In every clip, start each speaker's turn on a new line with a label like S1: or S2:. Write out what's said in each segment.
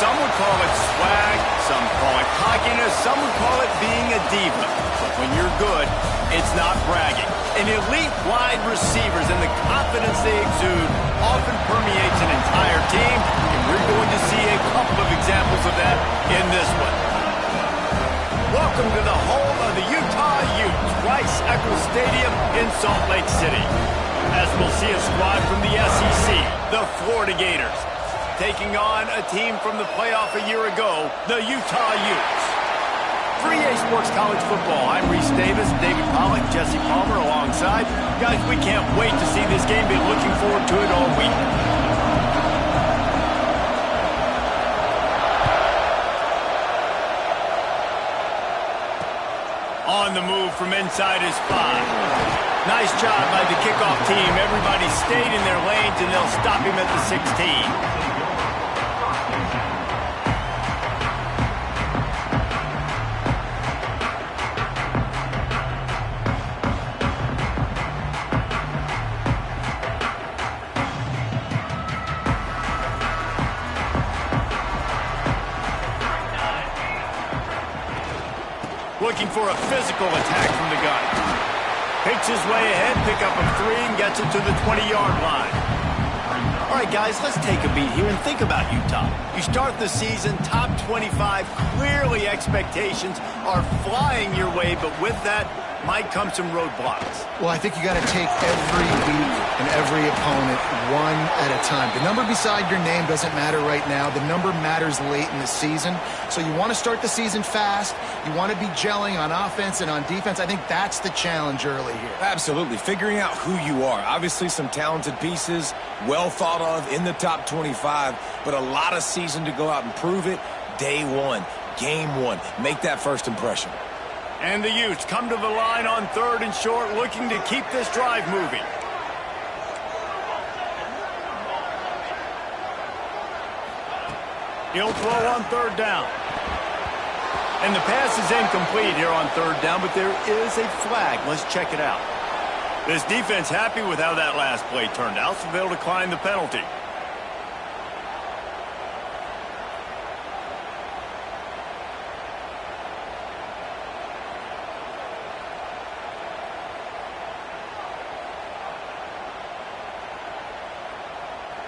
S1: Some would call it swag, some call it cockiness, some would call it being a diva. But when you're good, it's not bragging. And elite wide receivers and the confidence they exude often permeates an entire team, and we're going to see a couple of examples of that in this one. Welcome to the home of the Utah Utes, Rice-Eccles Stadium in Salt Lake City. As we'll see a squad from the SEC, the Florida Gators, taking on a team from the playoff a year ago, the Utah Utes. For EA Sports College Football, I'm Reese Davis, David Pollack, Jesse Palmer alongside. Guys, we can't wait to see this game. Been looking forward to it all week. On the move from inside his 5. Nice job by the kickoff team. Everybody stayed in their lanes, and they'll stop him at the 16. Looking for a physical attack from the gun. Picks his way ahead, pick up a 3, and gets it to the 20-yard line. All right, guys, let's take a beat here and think about Utah. You start the season top 25. Clearly, expectations are flying your way, but with that might come some roadblocks.
S2: Well, I think you got to take every week and every opponent one at a time. The number beside your name doesn't matter right now. The number matters late in the season. So you want to start the season fast. You want to be gelling on offense and on defense. I think that's the challenge early here.
S3: Absolutely. Figuring out who you are. Obviously, some talented pieces, well thought of in the top 25, but a lot of season to go out and prove it. Day one, game one. Make that first impression.
S1: And the Utes come to the line on 3rd and short, looking to keep this drive moving. He'll throw on 3rd down. And the pass is incomplete here on 3rd down, but there is a flag. Let's check it out. This defense happy with how that last play turned out, so they'll decline the penalty.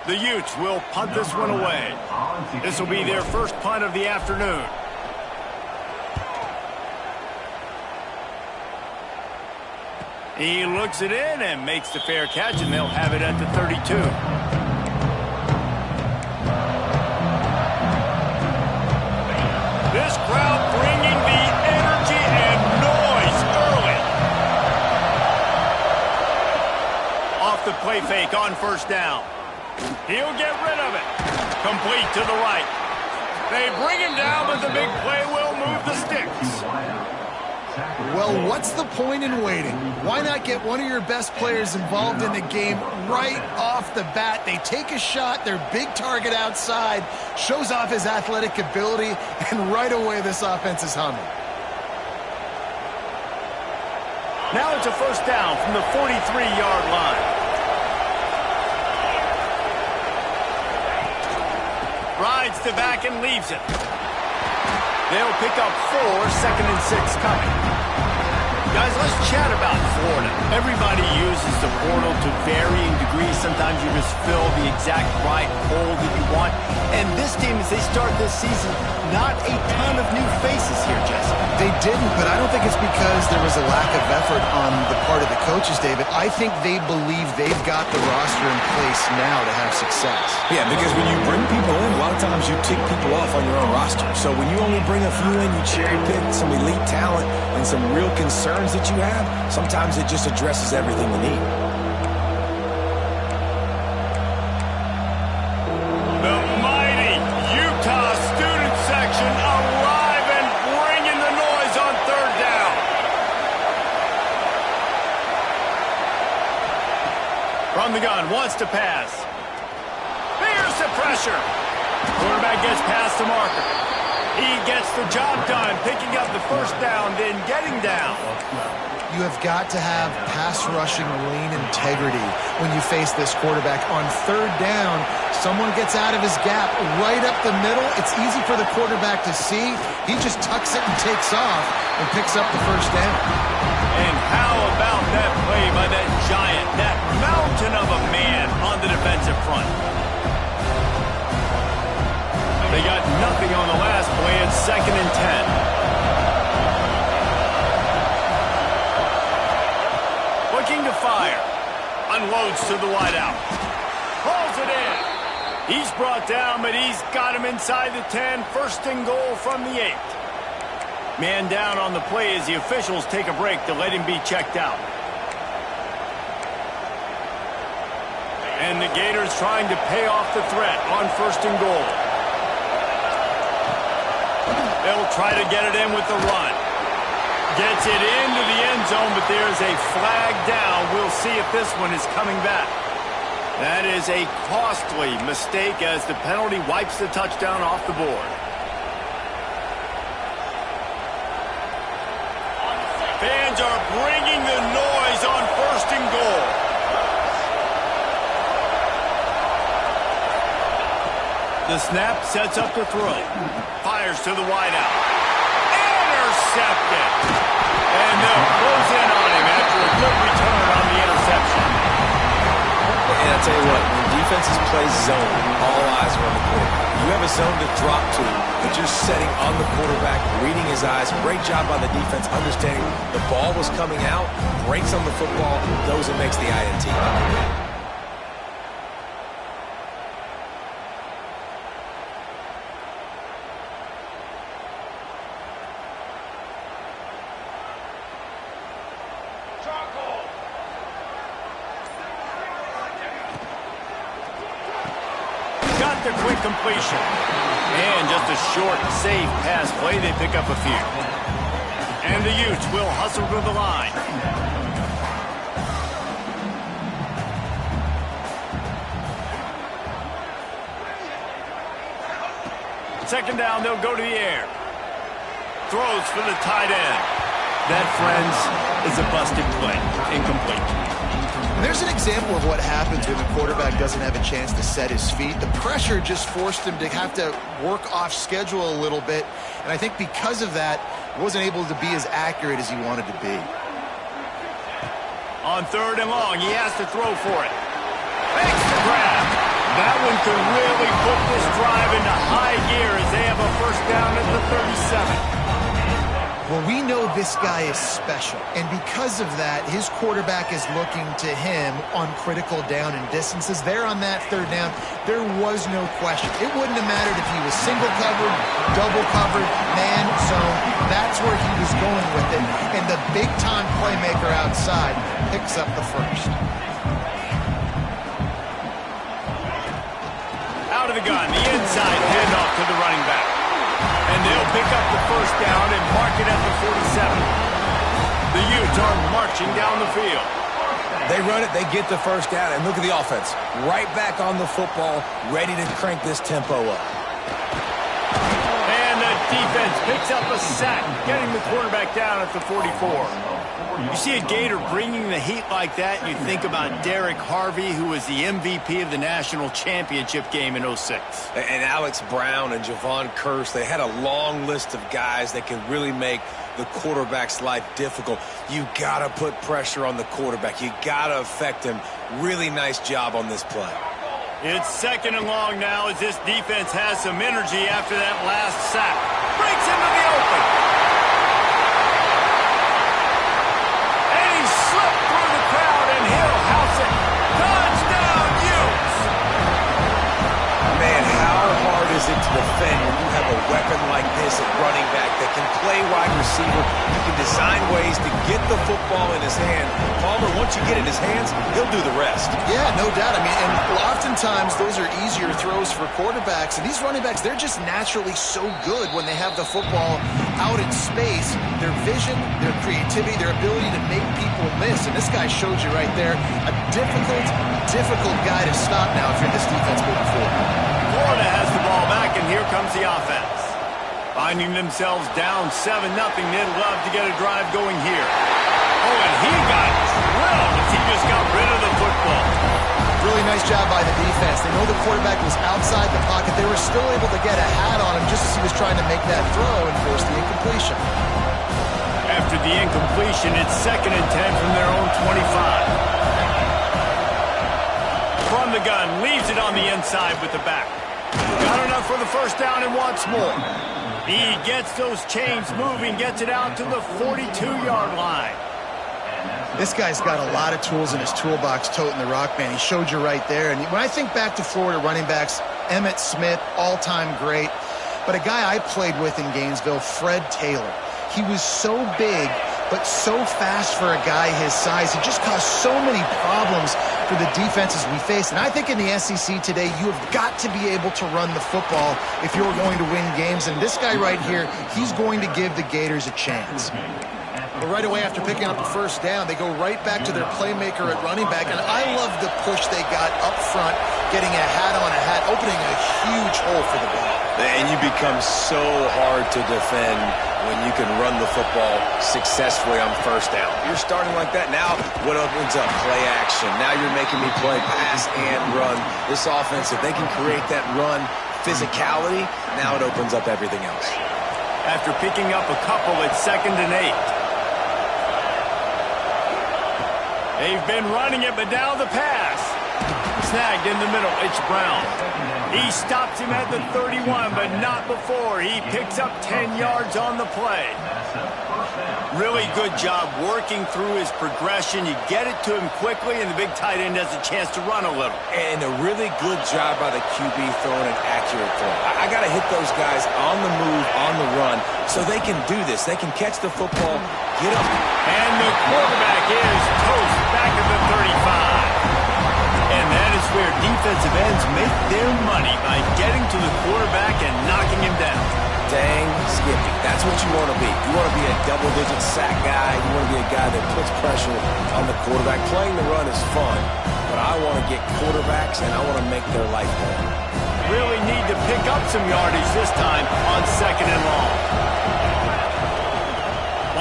S1: The Utes will punt this one away. This will be their first punt of the afternoon. He looks it in and makes the fair catch, and they'll have it at the 32. This crowd bringing the energy and noise early. Off the play fake on 1st down. He'll get rid of it. Complete to the right. They bring him down, but the big play will move the sticks.
S2: Well, what's the point in waiting? Why not get one of your best players involved in the game right off the bat? They take a shot, their big target outside, shows off his athletic ability, and right away this offense is humming.
S1: Now it's a 1st down from the 43-yard line. Rides the back and leaves it. They'll pick up 4, 2nd and 6 coming. Guys, let's chat about Florida. Everybody uses the portal to varying degrees. Sometimes you just fill the exact right hole that you want. And this team, as they start this season, not a ton of new faces here, Jesse.
S2: They didn't, but I don't think it's because there was a lack of effort on the part of the coaches, David. I think they believe they've got the roster in place now to have success.
S3: Yeah, because when you bring people in, a lot of times you tick people off on your own roster. So when you only bring a few in, you cherry pick some elite talent and some real concerns that you have, sometimes it just addresses everything you need.
S1: The mighty Utah student section arrive and bringing the noise on 3rd down. From the gun, wants to pass. There's the pressure. Quarterback gets past the marker. He gets the job done, picking up the 1st down, then getting down.
S2: You have got to have pass rushing lane integrity when you face this quarterback. On third down, someone gets out of his gap right up the middle. It's easy for the quarterback to see. He just tucks it and takes off and picks up the first down.
S1: And how about that play by that giant, that mountain of a man on the defensive front? They got nothing on the last play. It's 2nd and 10. Looking to fire. Unloads to the wideout. Pulls it in. He's brought down, but he's got him inside the 10. 1st and goal from the 8. Man down on the play as the officials take a break to let him be checked out. And the Gators trying to pay off the threat on 1st and goal. They'll try to get it in with the run. Gets it into the end zone, but there's a flag down. We'll see if this one is coming back. That is a costly mistake as the penalty wipes the touchdown off the board. Fans are bringing the noise on 1st and goal. The snap sets up the throw. Fires to the wideout. Intercepted. And they'll close in on him after a good return on the interception.
S3: And I'll tell you what, when defenses play zone, all eyes are on the quarterback. You have a zone to drop to, but you're setting on the quarterback, reading his eyes. Great job by the defense, understanding the ball was coming out, breaks on the football, goes and makes the INT.
S1: The quick completion. And just a short, safe pass play. They pick up a few. And the Utes will hustle to the line. Second down, they'll go to the air. Throws for the tight end. That, friends, is a busted play. Incomplete.
S2: There's an example of what happens when the quarterback doesn't have a chance to set his feet. The pressure just forced him to have to work off schedule a little bit. And I think because of that, wasn't able to be as accurate as he wanted to be.
S1: On 3rd and long, he has to throw for it. Makes the grab. That one could really put this drive into high gear as they have a 1st down at the 37.
S2: Well, we know this guy is special, and because of that, his quarterback is looking to him on critical down and distances. There on that 3rd down, there was no question. It wouldn't have mattered if he was single covered, double covered, man, zone. That's where he was going with it, and the big-time playmaker outside picks up the 1st.
S1: Out of the gun, the inside handoff to the running back. And they'll pick up the 1st down and mark it at the 47. The Utes are marching down the field.
S3: They run it, they get the 1st down, and look at the offense. Right back on the football, ready to crank this tempo up.
S1: And the defense picks up a sack, getting the quarterback down at the 44. You see a Gator bringing the heat like that, and you think about Derek Harvey, who was the MVP of the national championship game in 06.
S3: And Alex Brown and Javon Curse, they had a long list of guys that can really make the quarterback's life difficult. You got to put pressure on the quarterback. You got to affect him. Really nice job on this play.
S1: It's 2nd and long now as this defense has some energy after that last sack. Breaks into the open. And he slipped through the crowd and he'll house it. Touchdown, Utes!
S3: Man, how hard is it to defend when you have a weapon like this at running back that can play wide receiver? You can design ways to get the football in his hand. Palmer, once you get it in his hands, he'll do the rest.
S2: Yeah, no doubt. I mean, and oftentimes those are easier throws for quarterbacks. And these running backs, they're just naturally so good when they have the football out in space. Their vision, their creativity, their ability to make people miss. And this guy showed you right there, a difficult guy to stop now if you're this defense moving forward.
S1: Florida has the ball back, and here comes the offense. Finding themselves down 7-0, they'd love to get a drive going here. Oh, and he got drilled as he just got rid of the football.
S2: Really nice job by the defense. They know the quarterback was outside the pocket. They were still able to get a hat on him just as he was trying to make that throw and force the incompletion.
S1: After the incompletion, it's 2nd and 10 from their own 25. From the gun, leaves it on the inside with the back. Got enough for the first down and wants more. He gets those chains moving, gets it out to the 42-yard line.
S2: This guy's got a lot of tools in his toolbox toting the rock, man. He showed you right there. And when I think back to Florida running backs, Emmitt Smith, all-time great. But a guy I played with in Gainesville, Fred Taylor. He was so big, but so fast for a guy his size. He just caused so many problems for the defenses we faced. And I think in the SEC today, you have got to be able to run the football if you're going to win games. And this guy right here, he's going to give the Gators a chance. But right away after picking up the first down, they go right back to their playmaker at running back. And I love the push they got up front, getting a hat on a hat, opening a huge hole for the ball.
S3: And you become so hard to defend when you can run the football successfully on first down. You're starting like that. Now, what opens up? Play action. Now you're making me play pass and run. This offense, if they can create that run physicality, now it opens up everything else.
S1: After picking up a couple, it's 2nd and 8. They've been running it, but now the pass. Snagged in the middle. It's Brown. He stops him at the 31, but not before. He picks up 10 yards on the play. Really good job working through his progression. You get it to him quickly, and the big tight end has a chance to run a little.
S3: And a really good job by the QB throwing an accurate throw. I got to hit those guys on the move, on the run, so they can do this. They can catch the football, get up.
S1: And the quarterback is toast back at the 35. And that is where defensive ends make their money, by getting to the quarterback and knocking him down.
S3: Dang Skippy. That's what you want to be. You want to be a double-digit sack guy. You want to be a guy that puts pressure on the quarterback. Playing the run is fun, but I want to get quarterbacks, and I want to make their life better.
S1: Really need to pick up some yardage this time on 2nd and long.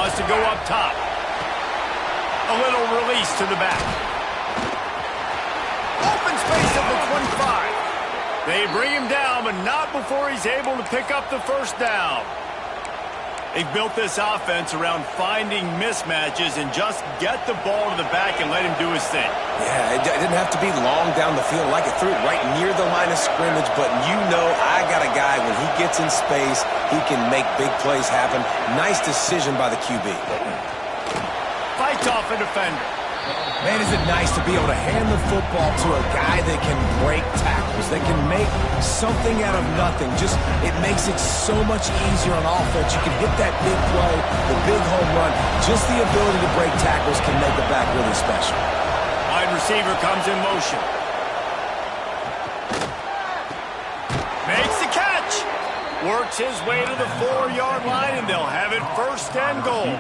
S1: Wants to go up top. A little release to the back. Open space at the 25. They bring him down, but not before he's able to pick up the first down. They've built this offense around finding mismatches and just get the ball to the back and let him do his thing.
S3: Yeah, it didn't have to be long down the field. Like it threw it right near the line of scrimmage, but you know I got a guy, when he gets in space, he can make big plays happen. Nice decision by the QB.
S1: Fights off a defender.
S3: Man, is it nice to be able to hand the football to a guy that can break tackles, that can make something out of nothing. Just, it makes it so much easier on offense. You can hit that big play, the big home run. Just the ability to break tackles can make the back really special.
S1: Wide receiver comes in motion. Makes the catch. Works his way to the 4-yard line, and they'll have it 1st and goal.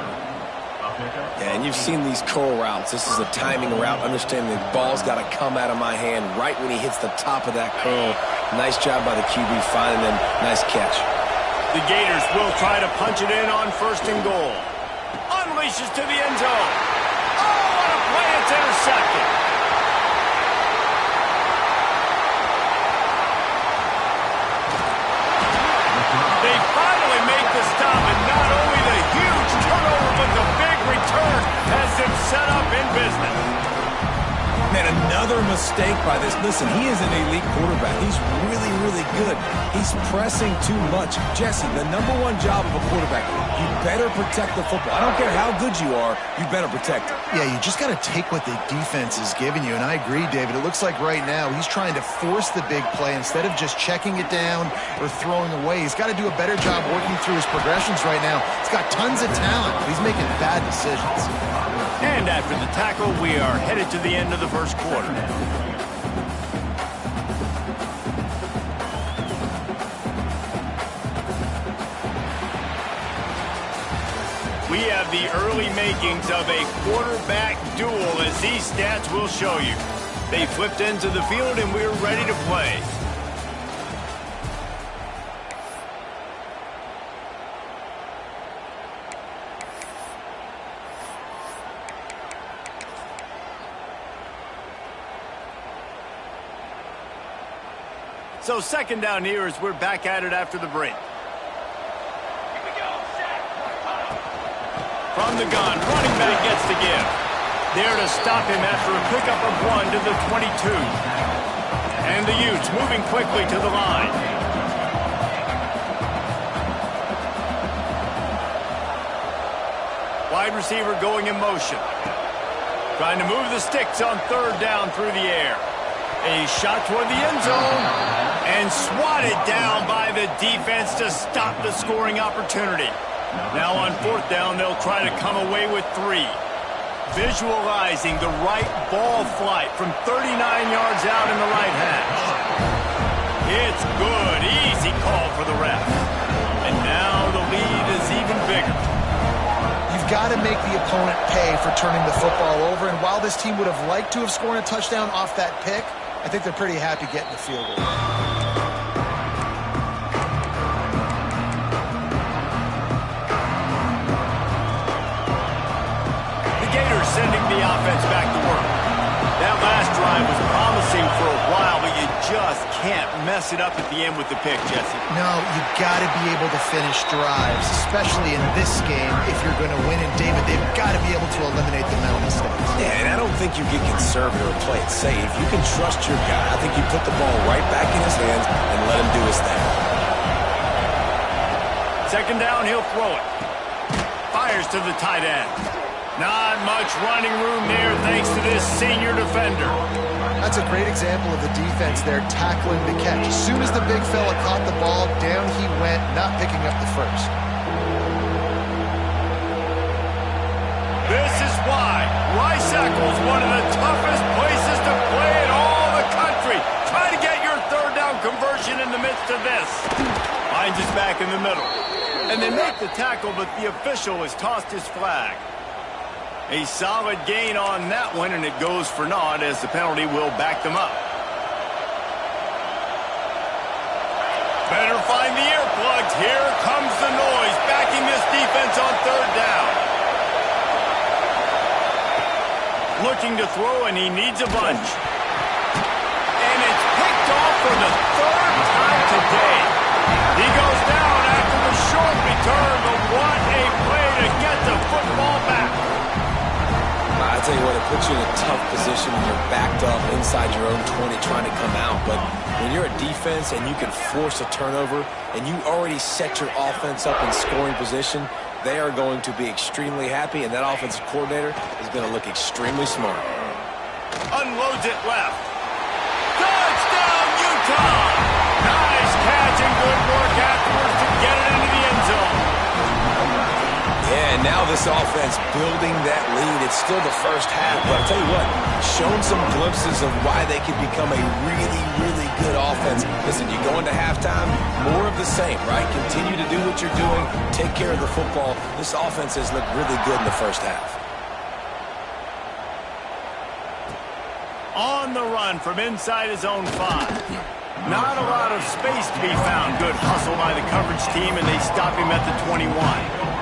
S3: Yeah, and you've seen these curl routes. This is a timing route, understanding the ball's got to come out of my hand right when he hits the top of that curl. Nice job by the QB finding him. Nice catch.
S1: The Gators will try to punch it in on 1st and goal. Unleashes to the end zone. Oh, what a play. It's intercepted. They finally make the stop, and not only the huge turnover, but the big return has them set up in business.
S3: Man, another mistake by this. Listen, he is an elite quarterback. He's really, really good. He's pressing too much. Jesse, the #1 job of a quarterback, you better protect the football. I don't care how good you are, you better protect it.
S2: Yeah, you just got to take what the defense is giving you. And I agree, David. It looks like right now he's trying to force the big play instead of just checking it down or throwing away. He's got to do a better job working through his progressions right now. He's got tons of talent, but he's making bad decisions.
S1: And after the tackle, we are headed to the end of the first quarter. We have the early makings of a quarterback duel, as these stats will show you. They flipped into the field, and we're ready to play. So second down here as we're back at it after the break. From the gun, running back gets to give. There to stop him after a pickup of 1 to the 22. And the Utes moving quickly to the line. Wide receiver going in motion. Trying to move the sticks on third down through the air. A shot toward the end zone. And swatted down by the defense to stop the scoring opportunity. Now on fourth down, they'll try to come away with 3. Visualizing the right ball flight from 39 yards out in the right hash. It's good. Easy call for the ref. And now the lead is even bigger.
S2: You've got to make the opponent pay for turning the football over. And while this team would have liked to have scored a touchdown off that pick, I think they're pretty happy getting the field goal.
S1: Sending the offense back to work. That last drive was promising for a while, but you just can't mess it up at the end with the pick, Jesse.
S2: No, you've got to be able to finish drives, especially in this game. If you're going to win, and David, they've got to be able to eliminate the mental mistakes.
S3: Yeah, and I don't think you get conservative or play it safe. You can trust your guy. I think you put the ball right back in his hands and let him do his thing.
S1: Second down, he'll throw it. Fires to the tight end. Not much running room there thanks to this senior defender.
S2: That's a great example of the defense there tackling the catch. As soon as the big fella caught the ball, down he went, not picking up the first.
S1: This is why Rice-Eccles, one of the toughest places to play in all the country. Try to get your third down conversion in the midst of this. Finds his back in the middle. And they make the tackle, but the official has tossed his flag. A solid gain on that one, and it goes for naught as the penalty will back them up. Better find the earplugs. Here comes the noise, backing this defense on third down. Looking to throw, and he needs a bunch. And it's picked off for the third time today. He goes down after the short return, but what a play to get the football back.
S3: I tell you what, it puts you in a tough position when you're backed up inside your own 20 trying to come out. But when you're a defense and you can force a turnover and you already set your offense up in scoring position, they are going to be extremely happy, and that offensive coordinator is going to look extremely smart.
S1: Unloads it left. Touchdown, Utah! Nice catch and good work afterwards to get it into the end zone.
S3: Yeah, and now this offense building that lead. It's still the first half, but I'll tell you what, shown some glimpses of why they could become a really, really good offense. Listen, you go into halftime, more of the same, right? Continue to do what you're doing, take care of the football. This offense has looked really good in the first half.
S1: On the run from inside his own 5. Not a lot of space to be found. Good hustle by the coverage team, and they stop him at the 21.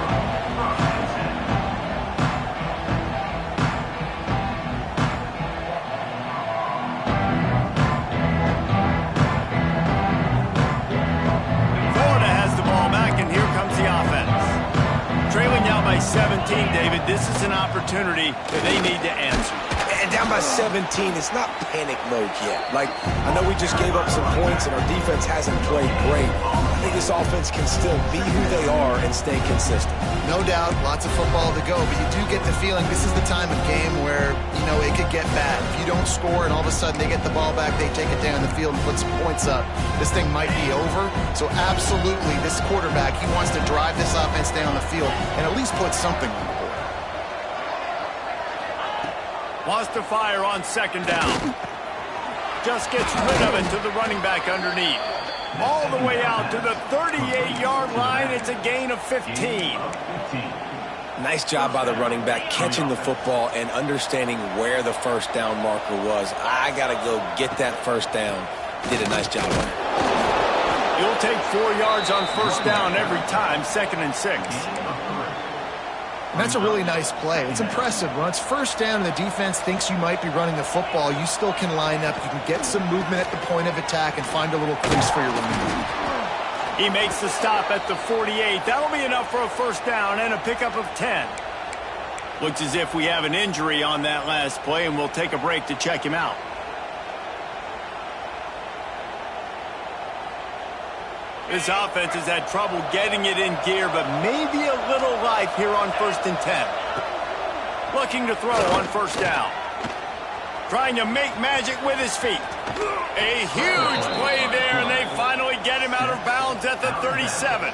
S1: Trailing down by 17, David, this is an opportunity that they need to answer.
S3: And down by 17, it's not panic mode yet. Like, I know we just gave up some points and our defense hasn't played great. I think this offense can still be who they are and stay consistent.
S2: No doubt, lots of football to go, but you do get the feeling this is the time of game where, you know, it could get bad. If you don't score and all of a sudden they get the ball back, they take it down the field and put some points up, this thing might be over. So absolutely, this quarterback, he wants to drive this offense down the field and at least put something on the board.
S1: Wants to fire on second down. Just gets rid of it to the running back underneath. All the way out to the 38-yard line. It's a gain of 15.
S3: Nice job by the running back catching the football and understanding where the first down marker was. I got to go get that first down. Did a nice job on it.
S1: You'll take 4 yards on first down every time, 2nd and 6.
S2: And that's a really nice play. It's impressive. When it's first down and the defense thinks you might be running the football, you still can line up. You can get some movement at the point of attack and find a little crease for your running back.
S1: He makes the stop at the 48. That'll be enough for a first down and a pickup of 10. Looks as if we have an injury on that last play, and we'll take a break to check him out. This offense has had trouble getting it in gear, but maybe a little life here on 1st and 10. Looking to throw on first down. Trying to make magic with his feet. A huge play there, and they finally get him out of bounds at the 37.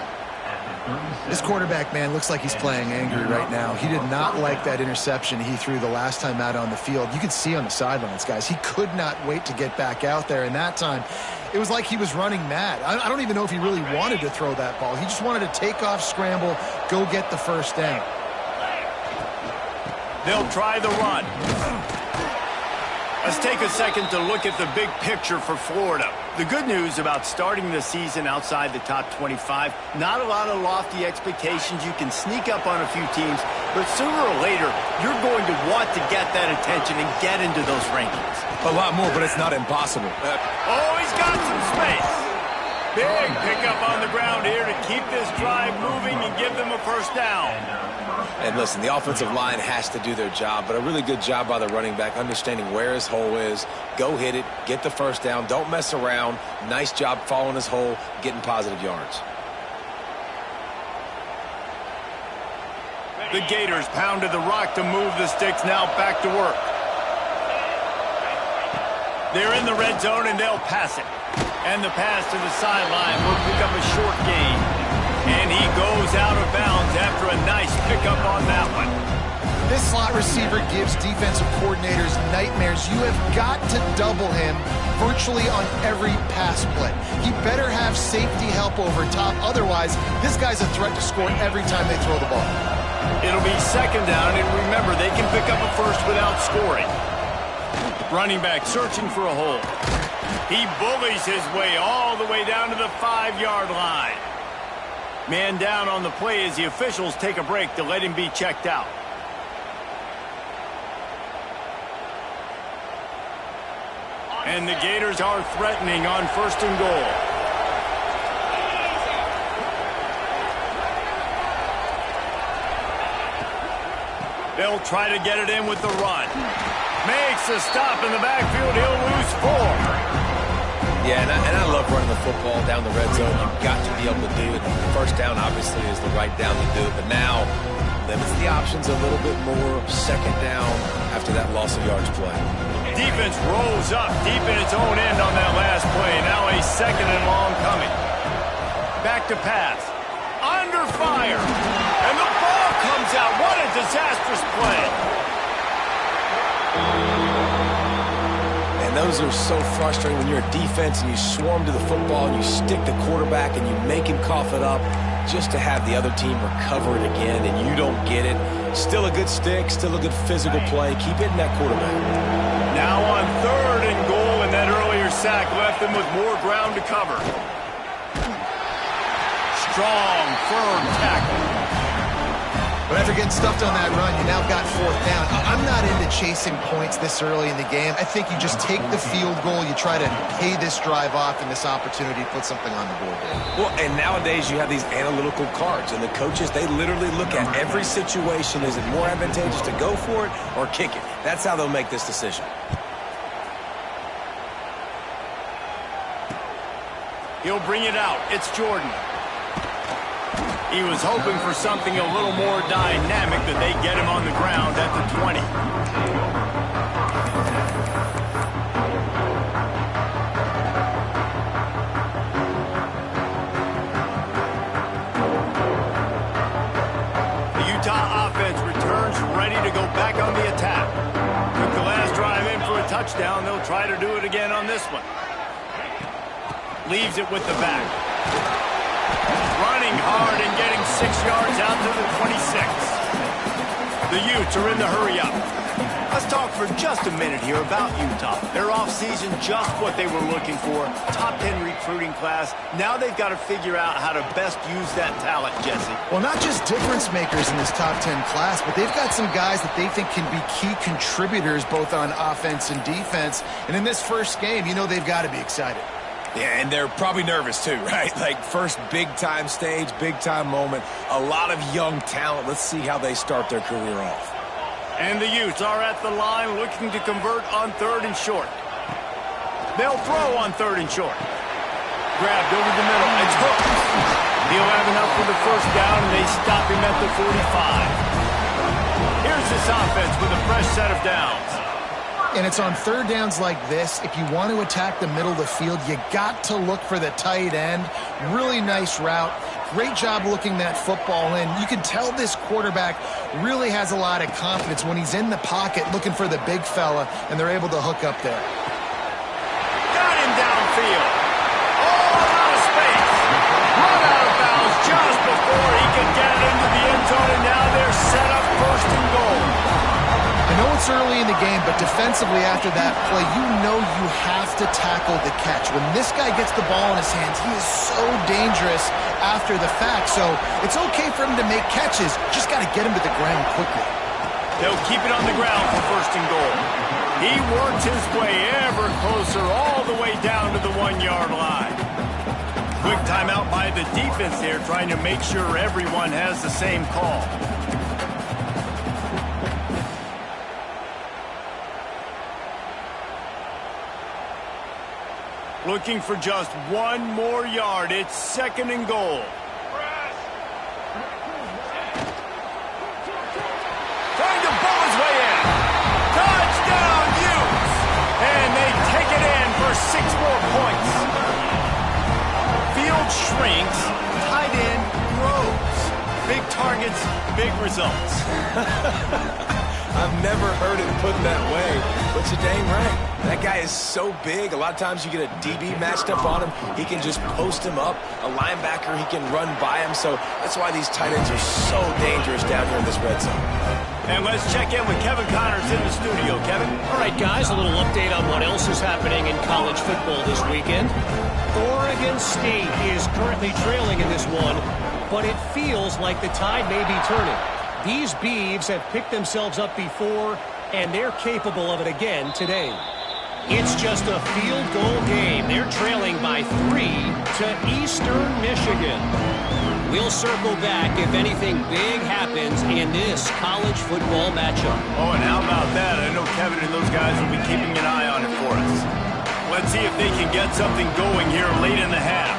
S2: This quarterback, man, looks like he's playing angry right now. He did not like that interception he threw the last time out on the field. You could see on the sidelines, guys, he could not wait to get back out there. And that time, it was like he was running mad. I don't even know if he really wanted to throw that ball. He just wanted to take off, scramble, go get the first down.
S1: They'll try the run. Let's take a second to look at the big picture for Florida. The good news about starting the season outside the top 25, not a lot of lofty expectations. You can sneak up on a few teams, but sooner or later, you're going to want to get that attention and get into those rankings.
S3: A lot more, but it's not impossible.
S1: Oh, he's got some space. Big pickup on the ground here to keep this drive moving and give them a first down.
S3: And listen, the offensive line has to do their job, but a really good job by the running back understanding where his hole is. Go hit it, get the first down, don't mess around. Nice job following his hole, getting positive yards.
S1: The Gators pounded the rock to move the sticks, now back to work. They're in the red zone, and they'll pass it. And the pass to the sideline will pick up a short gain. And he goes out of bounds after a nice pickup on that one.
S2: This slot receiver gives defensive coordinators nightmares. You have got to double him virtually on every pass play. He better have safety help over top. Otherwise, this guy's a threat to score every time they throw the ball.
S1: It'll be second down, and remember, they can pick up a first without scoring. Running back searching for a hole. He bullies his way all the way down to the 5-yard line. Man down on the play as the officials take a break to let him be checked out. And the Gators are threatening on 1st and goal. They'll try to get it in with the run. Makes a stop in the backfield. He'll lose 4.
S3: Yeah, and I love running the football down the red zone. You've got to be able to do it. First down, obviously, is the right down to do it. But now, limits the options a little bit more. Second down after that loss of yards play.
S1: Defense rolls up deep in its own end on that last play. Now a second and long coming. Back to pass. Under fire. And the ball comes out. What a disastrous play.
S3: And those are so frustrating when you're a defense and you swarm to the football and you stick the quarterback and you make him cough it up just to have the other team recover it again and you don't get it. Still a good stick, still a good physical play. Keep hitting that quarterback.
S1: Now on 3rd and goal, and that earlier sack left them with more ground to cover. Strong, firm tackle.
S2: But after getting stuffed on that run, you now got 4th down. I'm not into chasing points this early in the game. I think you just take the field goal, you try to pay this drive off, and this opportunity to put something on the board there.
S3: Well, and nowadays you have these analytical cards, and the coaches, they literally look at every situation. Is it more advantageous to go for it or kick it? That's how they'll make this decision.
S1: He'll bring it out. It's Jordan. He was hoping for something a little more dynamic, that they get him on the ground at the 20. The Utah offense returns ready to go back on the attack. Took the last drive in for a touchdown. They'll try to do it again on this one. Leaves it with the back. Running hard and getting 6 yards out to the 26. The Utes are in the hurry up. A Let's talk for just a minute here about Utah. Their offseason, just what they were looking for. Top 10 recruiting class. Now they've got to figure out how to best use that talent, Jesse.
S2: Well, not just difference makers in this top 10 class, but they've got some guys that they think can be key contributors both on offense and defense. And in this first game, you know they've got to be excited.
S3: Yeah, and they're probably nervous too, right? Like first big-time stage, big-time moment. A lot of young talent. Let's see how they start their career off.
S1: And the Utes are at the line looking to convert on 3rd and short. They'll throw on 3rd and short. Grabbed over the middle. It's hooked. He'll have enough for the first down, and they stop him at the 45. Here's this offense with a fresh set of downs.
S2: And it's on 3rd downs like this. If you want to attack the middle of the field, you got to look for the tight end. Really nice route. Great job looking that football in. You can tell this quarterback really has a lot of confidence when he's in the pocket looking for the big fella, and they're able to hook up there.
S1: Got him downfield. All out of space. Run out of bounds just before he could get it into the end zone, and now they're set up 1st and goal.
S2: I know it's early in the game, but defensively after that play, you know you have to tackle the catch. When this guy gets the ball in his hands, he is so dangerous after the fact. So it's okay for him to make catches. Just got to get him to the ground quickly.
S1: They'll keep it on the ground for 1st and goal. He works his way ever closer all the way down to the 1-yard line. Quick timeout by the defense here, trying to make sure everyone has the same call. Looking for just 1 more yard. It's 2nd and goal. Trying to bull his way in. Touchdown, Utes! And they take it in for 6 more points. Field shrinks. Tight end grows. Big targets, big results.
S3: I've never heard it put that way, but you're dang right. That guy is so big. A lot of times you get a DB matched up on him. He can just post him up. A linebacker, he can run by him. So that's why these tight ends are so dangerous down here in this red zone.
S1: And let's check in with Kevin Connors in the studio. Kevin?
S4: All right, guys, a little update on what else is happening in college football this weekend. Oregon State is currently trailing in this one, but it feels like the tide may be turning. These Beavs have picked themselves up before, and they're capable of it again today. It's just a field goal game. They're trailing by 3 to Eastern Michigan. We'll circle back if anything big happens in this college football matchup.
S1: Oh, and how about that? I know Kevin and those guys will be keeping an eye on it for us. Let's see if they can get something going here late in the half.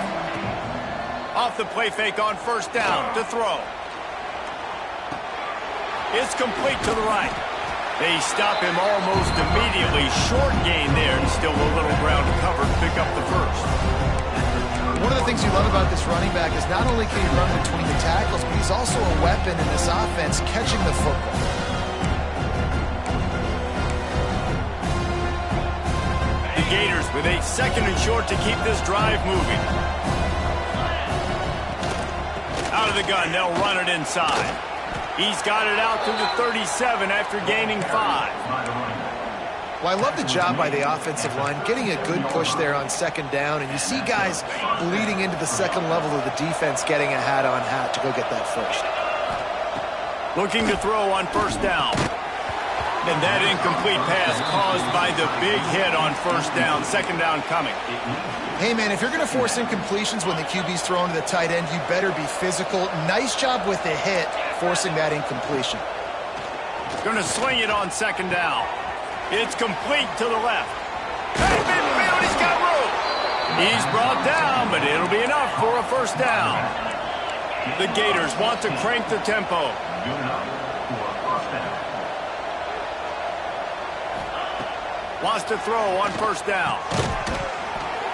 S1: Off the play fake on 1st down to throw. It's complete to the right. They stop him almost immediately. Short gain there, and still a little ground to cover to pick up the first.
S2: One of the things you love about this running back is not only can he run between the tackles, but he's also a weapon in this offense, catching the football.
S1: The Gators with a 2nd and short to keep this drive moving. Out of the gun, they'll run it inside. He's got it out to the 37 after gaining 5.
S2: Well, I love the job by the offensive line, getting a good push there on 2nd down, and you see guys bleeding into the 2nd level of the defense getting a hat-on-hat to go get that first.
S1: Looking to throw on 1st down. And that incomplete pass caused by the big hit on 1st down. 2nd down coming.
S2: Hey, man, if you're going to force incompletions when the QB's throwing to the tight end, you better be physical. Nice job with the hit, forcing that incompletion.
S1: Going to swing it on 2nd down. It's complete to the left. Hey, midfield, he's got room. He's brought down, but it'll be enough for a 1st down. The Gators want to crank the tempo. Wants to throw on 1st down.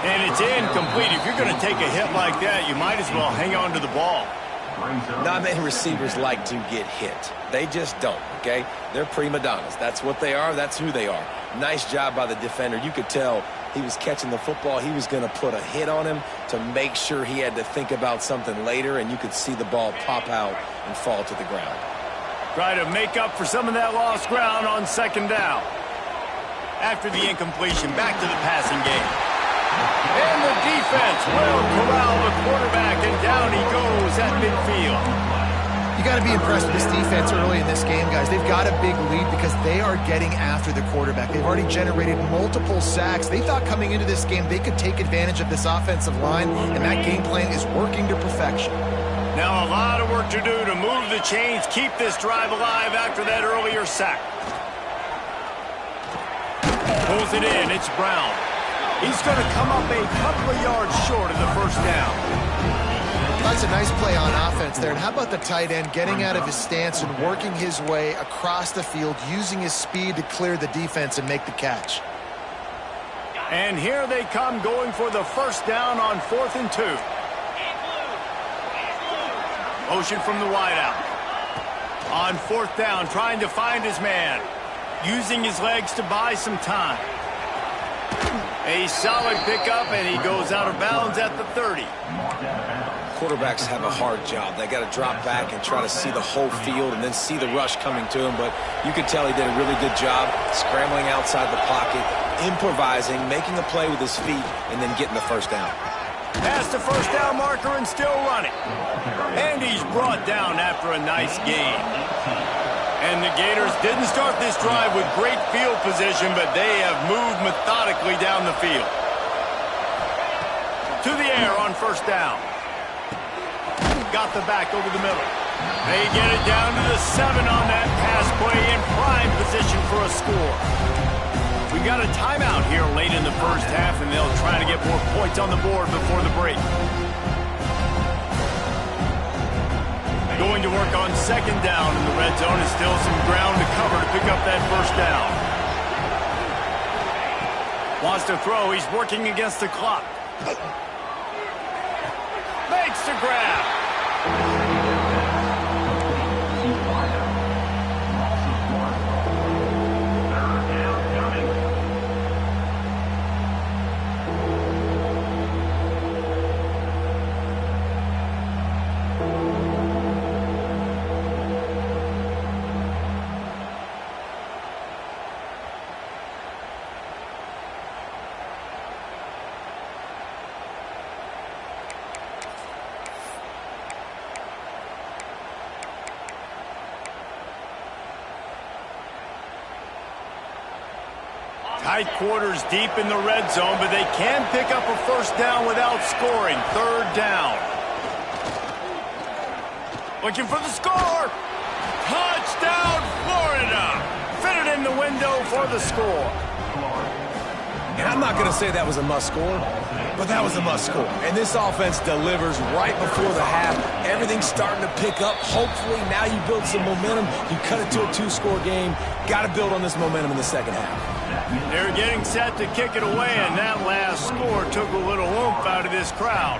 S1: And it's incomplete. If you're going to take a hit like that, you might as well hang on to the ball.
S3: Not many receivers like to get hit. They just don't, okay? They're prima donnas. That's what they are. That's who they are. Nice job by the defender. You could tell he was catching the football. He was going to put a hit on him to make sure he had to think about something later, and you could see the ball pop out and fall to the ground.
S1: Try to make up for some of that lost ground on second down. After the incompletion, back to the passing game. And the defense will corral the quarterback, and down he goes at midfield.
S2: You got to be impressed with this defense early in this game, guys. They've got a big lead because they are getting after the quarterback. They've already generated multiple sacks. They thought coming into this game they could take advantage of this offensive line, and that game plan is working to perfection.
S1: Now a lot of work to do to move the chains, keep this drive alive after that earlier sack. Pulls it in, it's Brown. He's going to come up a couple of yards short of the first down.
S2: That's a nice play on offense there. And how about the tight end getting out of his stance and working his way across the field, using his speed to clear the defense and make the catch.
S1: And here they come, going for the first down on 4th and 2. Motion from the wideout. On 4th down, trying to find his man. Using his legs to buy some time. A solid pickup, and he goes out of bounds at the 30.
S3: Quarterbacks have a hard job. They got to drop back and try to see the whole field and then see the rush coming to him. But you could tell he did a really good job scrambling outside the pocket, improvising, making a play with his feet, and then getting the first down.
S1: Past the first down marker and still running. And he's brought down after a nice gain. And the Gators didn't start this drive with great field position, but they have moved methodically down the field. To the air on first down. Got the back over the middle. They get it down to the 7 on that pass play, in prime position for a score. We got a timeout here late in the first half, and they'll try to get more points on the board before the break. Going to work on second down in the red zone, and still some ground to cover to pick up that first down. Wants to throw, he's working against the clock. Makes the grab. Tight quarters deep in the red zone, but they can pick up a first down without scoring. Third down. Looking for the score. Touchdown, Florida. Fitted in the window for the score.
S3: And I'm not going to say that was a must score, but that was a must score. And this offense delivers right before the half. Everything's starting to pick up. Hopefully now you build some momentum. You cut it to a 2-score game. Got to build on this momentum in the second half.
S1: They're getting set to kick it away, and that last score took a little oomph out of this crowd.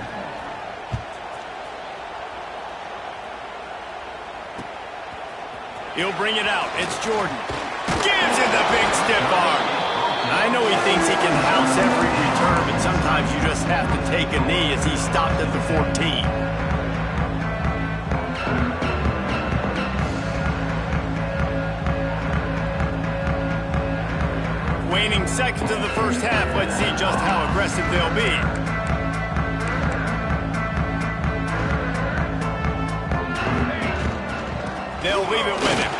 S1: He'll bring it out. It's Jordan. Gives it the big stiff arm. I know he thinks he can house every return, but sometimes you just have to take a knee as he stopped at the 14. Waning seconds of the first half. Let's see just how aggressive they'll be. They'll leave it with him.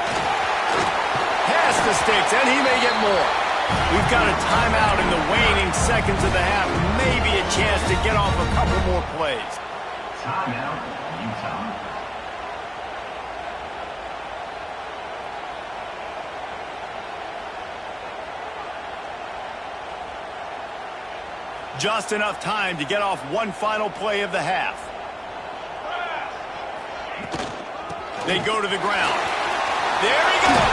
S1: Past the sticks, and he may get more. We've got a timeout in the waning seconds of the half. Maybe a chance to get off a couple more plays.
S5: Timeout, Utah.
S1: Just enough time to get off one final play of the half. They go to the ground. There he goes.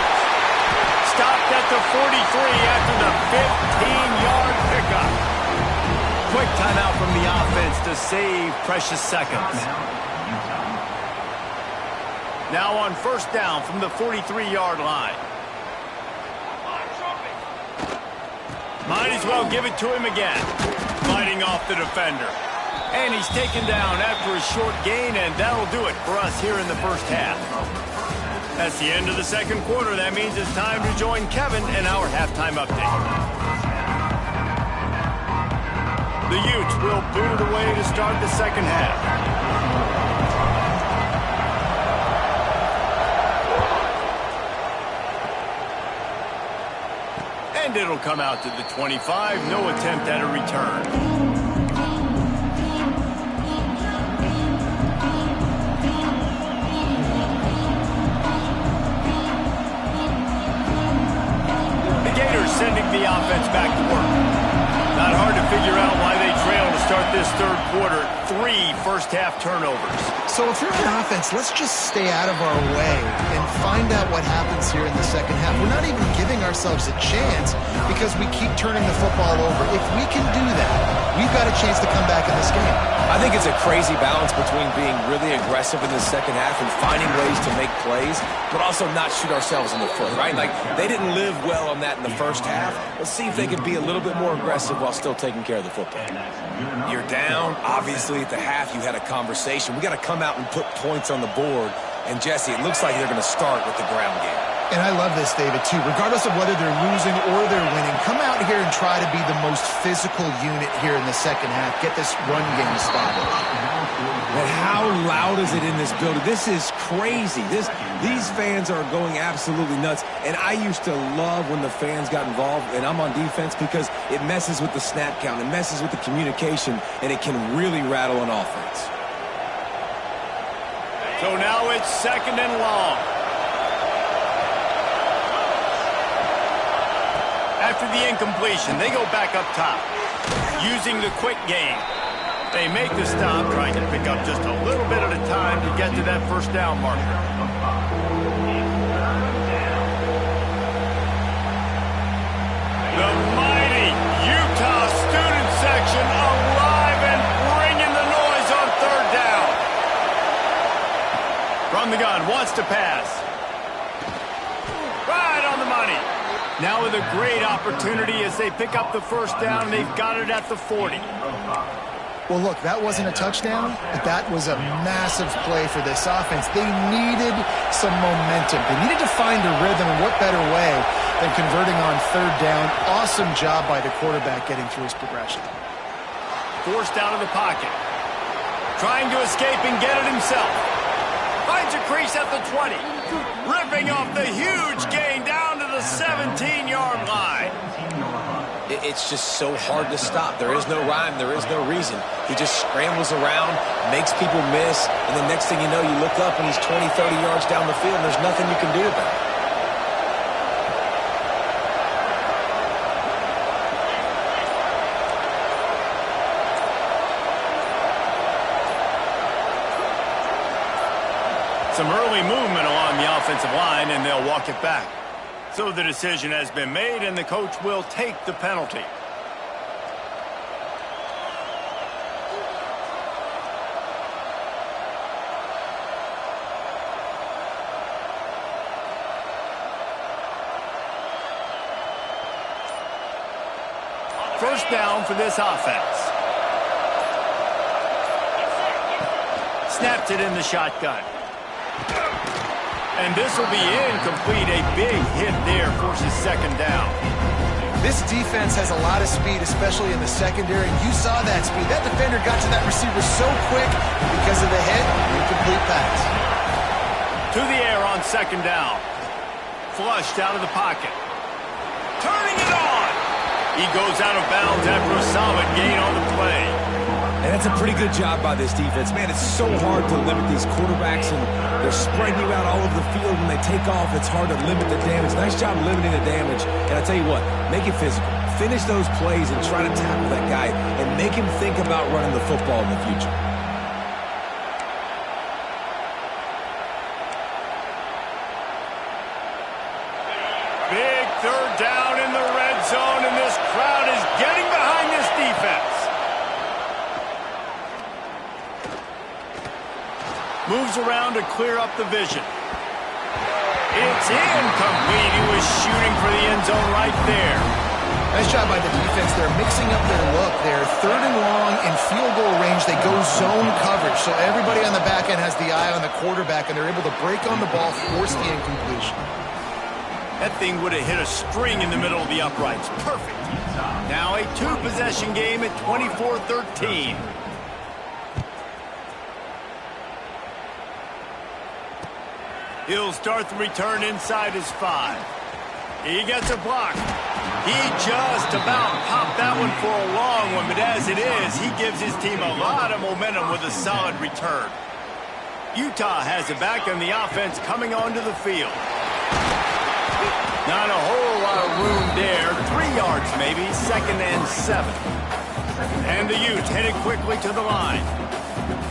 S1: Stopped at the 43 after the 15-yard pickup. Quick timeout from the offense to save precious seconds. Now on first down from the 43-yard line. Might as well give it to him again. Fighting off the defender. And he's taken down after a short gain, and that'll do it for us here in the first half. That's the end of the second quarter. That means it's time to join Kevin in our halftime update. The Utes will boot it away to start the second half. And it'll come out to the 25. No attempt at a return. Sending the offense back to work. Not hard to figure out why they trail to start this third quarter. 3 first-half turnovers.
S2: So if you're on offense, let's just stay out of our way and find out what happens here in the second half. We're not even giving ourselves a chance because we keep turning the football over. If we can do that, we've got a chance to come back in this game.
S3: I think it's a crazy balance between being really aggressive in the second half and finding ways to make plays, but also not shoot ourselves in the foot, right? Like, they didn't live well on that in the first half. Let's see if they can be a little bit more aggressive while still taking care of the football. You're down. Obviously, at the half, you had a conversation. We got to come out and put points on the board. And, Jesse, it looks like they're going to start with the ground game.
S2: And I love this, David, too. Regardless of whether they're losing or they're winning, come out here and try to be the most physical unit here in the second half. Get this run game started.
S3: And how loud is it in this building? This is crazy. These fans are going absolutely nuts. And I used to love when the fans got involved, and I'm on defense, because it messes with the snap count. It messes with the communication, and it can really rattle an offense.
S1: So now it's second and long. After the incompletion, they go back up top, using the quick game. They make the stop, trying to pick up just a little bit at a time to get to that first down marker. The mighty Utah student section alive and bringing the noise on third down. From the gun, wants to pass. Right on the money. Now with a great opportunity as they pick up the first down. They've got it at the 40.
S2: Well, look, that wasn't a touchdown, but that was a massive play for this offense. They needed some momentum. They needed to find a rhythm, and what better way than converting on third down. Awesome job by the quarterback getting through his progression.
S1: Forced out of the pocket. Trying to escape and get it himself. Finds a crease at the 20. Ripping off the huge gain down to the 17-yard line.
S3: It's just so hard to stop. There is no rhyme. There is no reason. He just scrambles around, makes people miss, and the next thing you know, you look up and he's 20, 30 yards down the field, and there's nothing you can do about it.
S1: Some early movement along the offensive line, and they'll walk it back. So the decision has been made, and the coach will take the penalty. First down for this offense. Snapped it in the shotgun. And this will be incomplete. A big hit there forces second down.
S2: This defense has a lot of speed, especially in the secondary, and you saw that speed. That defender got to that receiver so quick because of the hit, incomplete pass.
S1: To the air on second down. Flushed out of the pocket. Turning it on. He goes out of bounds after a solid gain on the play.
S3: And that's a pretty good job by this defense. Man, it's so hard to limit these quarterbacks, and they're spreading you out all over the field. When they take off, it's hard to limit the damage. Nice job limiting the damage. And I tell you what, make it physical. Finish those plays and try to tackle that guy and make him think about running the football in the future.
S1: Big third down in the red zone, and this crowd is getting behind this defense. Moves around to clear up the vision. It's incomplete. He was shooting for the end zone right there.
S2: Nice job by the defense. They're mixing up their look. They're third and long in field goal range. They go zone coverage, so everybody on the back end has the eye on the quarterback, and they're able to break on the ball, force the incompletion.
S1: That thing would have hit a string in the middle of the uprights. Perfect. Now a two-possession game at 24-13. He'll start the return inside his 5. He gets a block. He just about popped that one for a long one, but as it is, he gives his team a lot of momentum with a solid return. Utah has it back on the offense coming onto the field. Not a whole lot of room there. 3 yards maybe, 2nd and 7. And the Utes headed quickly to the line.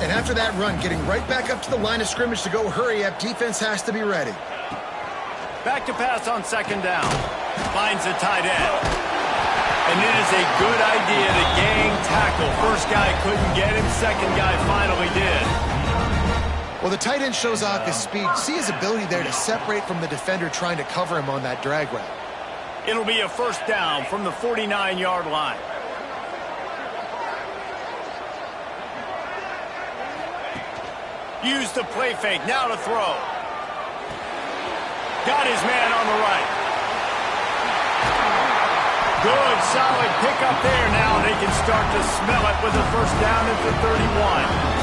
S2: And after that run, getting right back up to the line of scrimmage to go hurry up, defense has to be ready.
S1: Back to pass on 2nd down. Finds the tight end. And it is a good idea to gang tackle. First guy couldn't get him. Second guy finally did.
S2: Well, the tight end shows off his speed. See his ability there to separate from the defender trying to cover him on that drag route.
S1: It'll be a first down from the 49-yard line. Use the play fake. Now to throw. Got his man on the right. Good, solid pickup there. Now they can start to smell it with a first down at the 31.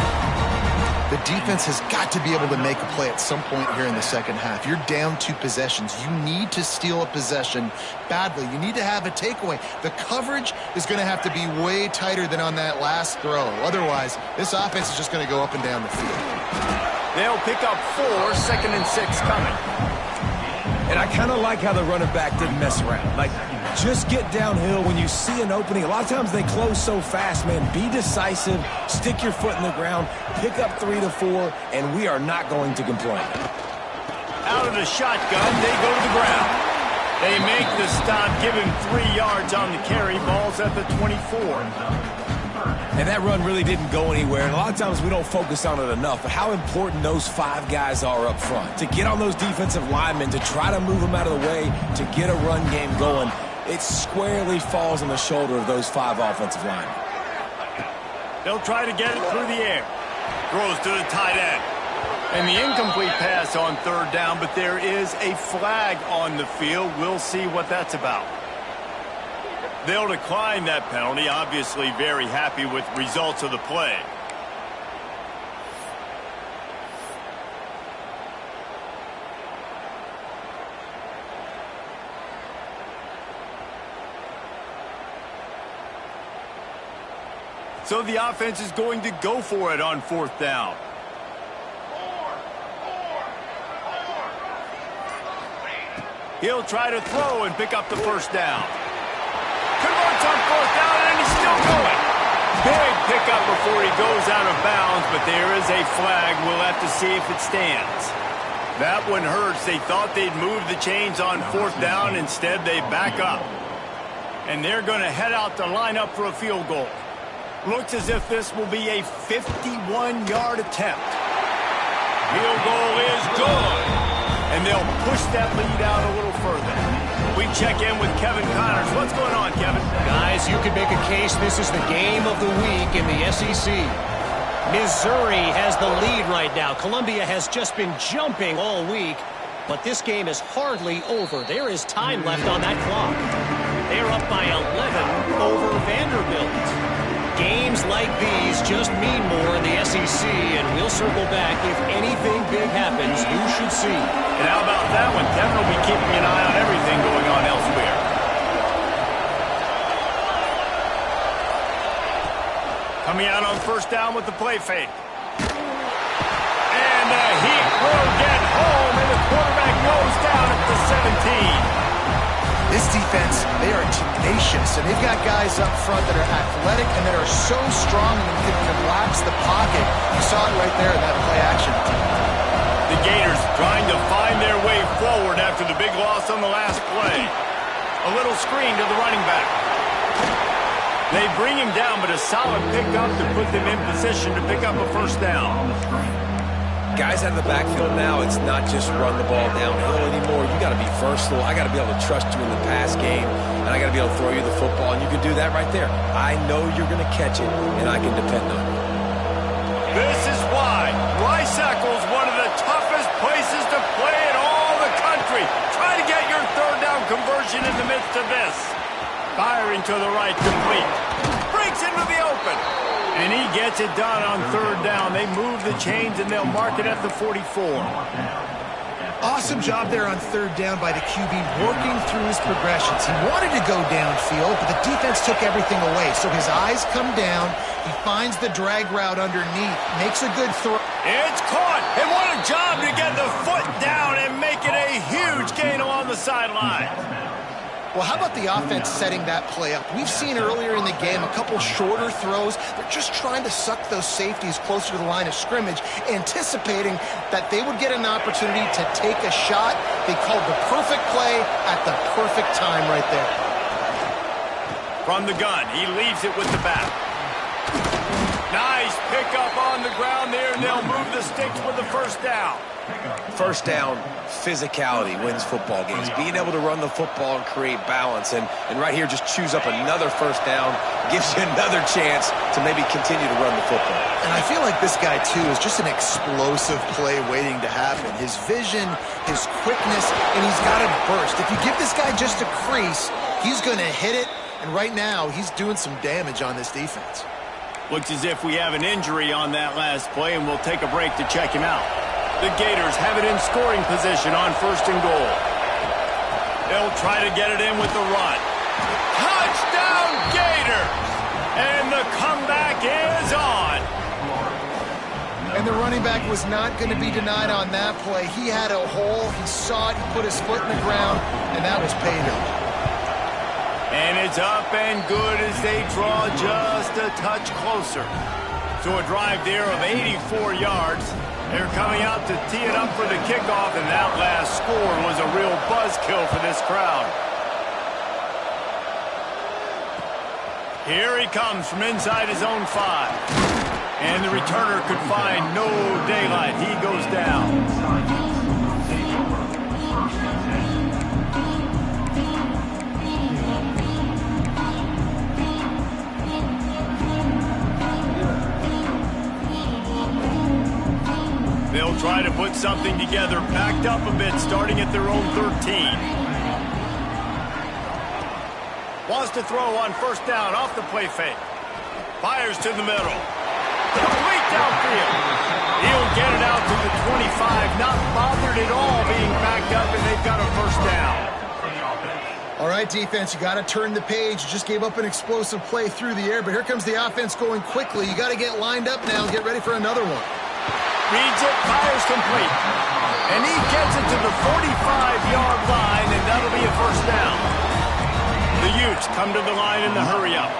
S2: The defense has got to be able to make a play at some point here in the second half. You're down 2 possessions. You need to steal a possession badly. You need to have a takeaway. The coverage is going to have to be way tighter than on that last throw. Otherwise, this offense is just going to go up and down the field.
S1: They'll pick up 4, 2nd and 6 coming.
S3: And I kind of like how the running back didn't mess around. Like, just get downhill when you see an opening. A lot of times they close so fast, man. Be decisive, stick your foot in the ground, pick up 3 to 4, and we are not going to complain.
S1: Out of the shotgun, they go to the ground. They make the stop, give him 3 yards on the carry. Ball's at the 24.
S3: And that run really didn't go anywhere. And a lot of times we don't focus on it enough. But how important those 5 guys are up front. To get on those defensive linemen, to try to move them out of the way, to get a run game going, it squarely falls on the shoulder of those 5 offensive linemen.
S1: They'll try to get it through the air. Throws to the tight end. And the incomplete pass on 3rd down, but there is a flag on the field. We'll see what that's about. They'll decline that penalty, obviously very happy with results of the play. So the offense is going to go for it on 4th down. He'll try to throw and pick up the first down. Converts on 4th down, and he's still going. Big pickup before he goes out of bounds, but there is a flag. We'll have to see if it stands. That one hurts. They thought they'd move the chains on 4th down. Instead, they back up. And they're going to head out to line up for a field goal. Looks as if this will be a 51-yard attempt. Field goal is good. And they'll push that lead out a little further. We check in with Kevin Connors. What's going on, Kevin?
S4: Guys, you could make a case this is the game of the week in the SEC. Missouri has the lead right now. Columbia has just been jumping all week, but this game is hardly over. There is time left on that clock. They're up by 11 over Vanderbilt. Games like these just mean more in the SEC, and we'll circle back. If anything big happens, you should see.
S1: And how about that one? Kevin will be keeping an eye on everything going on elsewhere. Coming out on 1st down with the play fake. And he will get home, and the quarterback goes down at the 17.
S2: This defense, they are tenacious, and they've got guys up front that are athletic and that are so strong and can collapse the pocket. You saw it right there in that play action.
S1: The Gators trying to find their way forward after the big loss on the last play. A little screen to the running back. They bring him down, but a solid pickup to put them in position to pick up a first down.
S3: Guys out of the backfield now, it's not just run the ball downhill anymore. You got to be versatile. I got to be able to trust you in the pass game, and I got to be able to throw you the football, and you can do that right there. I know you're going to catch it, and I can depend on it.
S1: This is why Rice Eccles conversion in the midst of this. Firing to the right, complete. Breaks into the open. And he gets it done on third down. They move the chains, and they'll mark it at the 44.
S2: Awesome job there on third down by the QB, working through his progressions. He wanted to go downfield, but the defense took everything away. So his eyes come down. He finds the drag route underneath, makes a good throw.
S1: It's caught, and what a job to get the foot down and make it a huge gain along the sideline.
S2: Well, how about the offense setting that play up? We've seen earlier in the game a couple shorter throws. They're just trying to suck those safeties closer to the line of scrimmage, anticipating that they would get an opportunity to take a shot. They called the perfect play at the perfect time right there.
S1: From the gun, he leaves it with the back. Nice pickup on the ground there, and they'll move the sticks with the first down.
S3: First down, physicality wins football games. Being able to run the football and create balance. And right here, just choose up another first down, gives you another chance to maybe continue to run the football.
S2: And I feel like this guy, too, is just an explosive play waiting to happen. His vision, his quickness, and he's got a burst. If you give this guy just a crease, he's going to hit it. And right now, he's doing some damage on this defense.
S1: Looks as if we have an injury on that last play, and we'll take a break to check him out. The Gators have it in scoring position on first and goal. They'll try to get it in with the run. Touchdown, Gators! And the comeback is on.
S2: And the running back was not going to be denied on that play. He had a hole. He saw it. He put his foot in the ground, and that was pay dirt.
S1: And it's up and good as they draw just a touch closer. So a drive there of 84 yards. They're coming out to tee it up for the kickoff, and that last score was a real buzzkill for this crowd. Here he comes from inside his own 5. And the returner could find no daylight. He goes down. They'll try to put something together, backed up a bit, starting at their own 13. Wants to throw on first down off the play fake. Fires to the middle. Complete downfield. He'll get it out to the 25, not bothered at all being backed up, and they've got a first down.
S2: All right, defense, you got to turn the page. You just gave up an explosive play through the air, but here comes the offense going quickly. You got to get lined up now and get ready for another one.
S1: Reads it, fires complete. And he gets it to the 45-yard line, and that'll be a first down. The Utes come to the line in the hurry-up.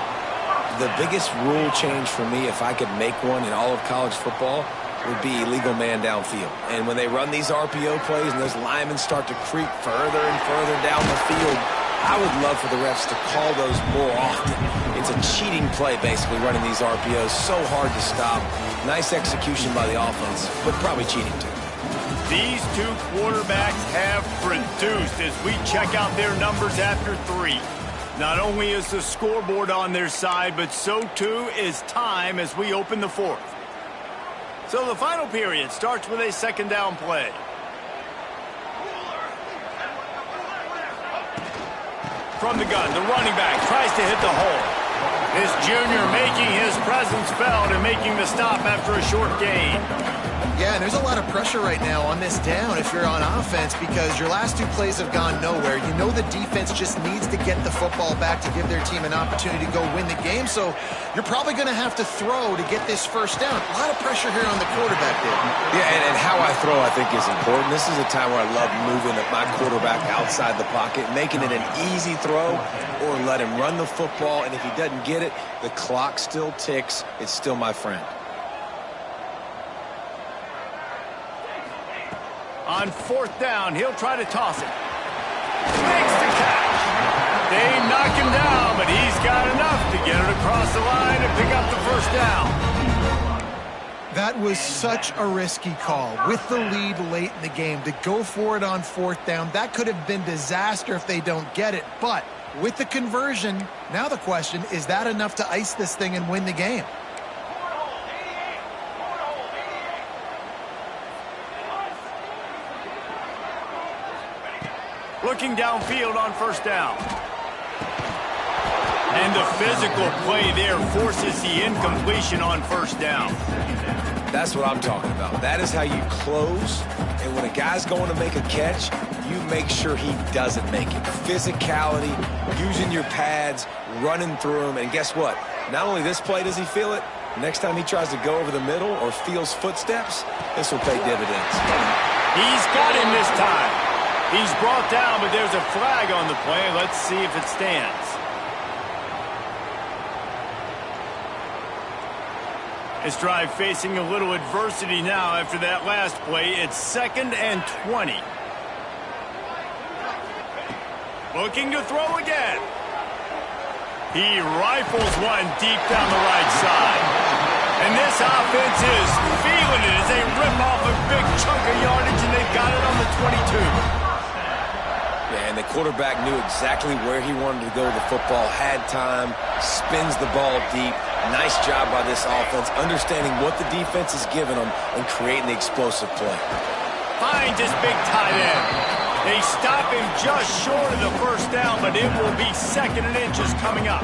S3: The biggest rule change for me, if I could make one in all of college football, would be illegal man downfield. And when they run these RPO plays and those linemen start to creep further and further down the field, I would love for the refs to call those more often. It's a cheating play, basically, running these RPOs. So hard to stop. Nice execution by the offense, but probably cheating, too.
S1: These two quarterbacks have produced as we check out their numbers after 3. Not only is the scoreboard on their side, but so, too, is time as we open the 4th. So the final period starts with a second down play. From the gun, the running back tries to hit the hole. This junior making his presence felt and making the stop after a short gain.
S2: Yeah, and there's a lot of pressure right now on this down if you're on offense because your last 2 plays have gone nowhere. You know the defense just needs to get the football back to give their team an opportunity to go win the game, so you're probably going to have to throw to get this first down. A lot of pressure here on the quarterback there.
S3: Yeah, and how I throw, I think, is important. This is a time where I love moving my quarterback outside the pocket, making it an easy throw, or let him run the football, and if he doesn't get it, the clock still ticks. It's still my friend.
S1: On 4th down, he'll try to toss it. Makes the catch. They knock him down, but he's got enough to get it across the line and pick up the first down.
S2: That was such a risky call with the lead late in the game. To go for it on 4th down, that could have been disaster if they don't get it. But with the conversion, now the question, is that enough to ice this thing and win the game?
S1: Looking downfield on first down. And the physical play there forces the incompletion on first down.
S3: That's what I'm talking about. That is how you close. And when a guy's going to make a catch, you make sure he doesn't make it. Physicality, using your pads, running through them. And guess what? Not only this play does he feel it, next time he tries to go over the middle or feels footsteps, this will pay dividends.
S1: He's got him this time. He's brought down, but there's a flag on the play. Let's see if it stands. This drive facing a little adversity now after that last play. It's 2nd and 20. Looking to throw again. He rifles one deep down the right side. And this offense is feeling it as they rip off a big chunk of yardage, and they've got it on the 22.
S3: Yeah, and the quarterback knew exactly where he wanted to go with the football, had time, spins the ball deep. Nice job by this offense, understanding what the defense is giving them and creating the explosive play.
S1: Finds his big tight end. They stop him just short of the first down, but it will be 2nd and inches coming up.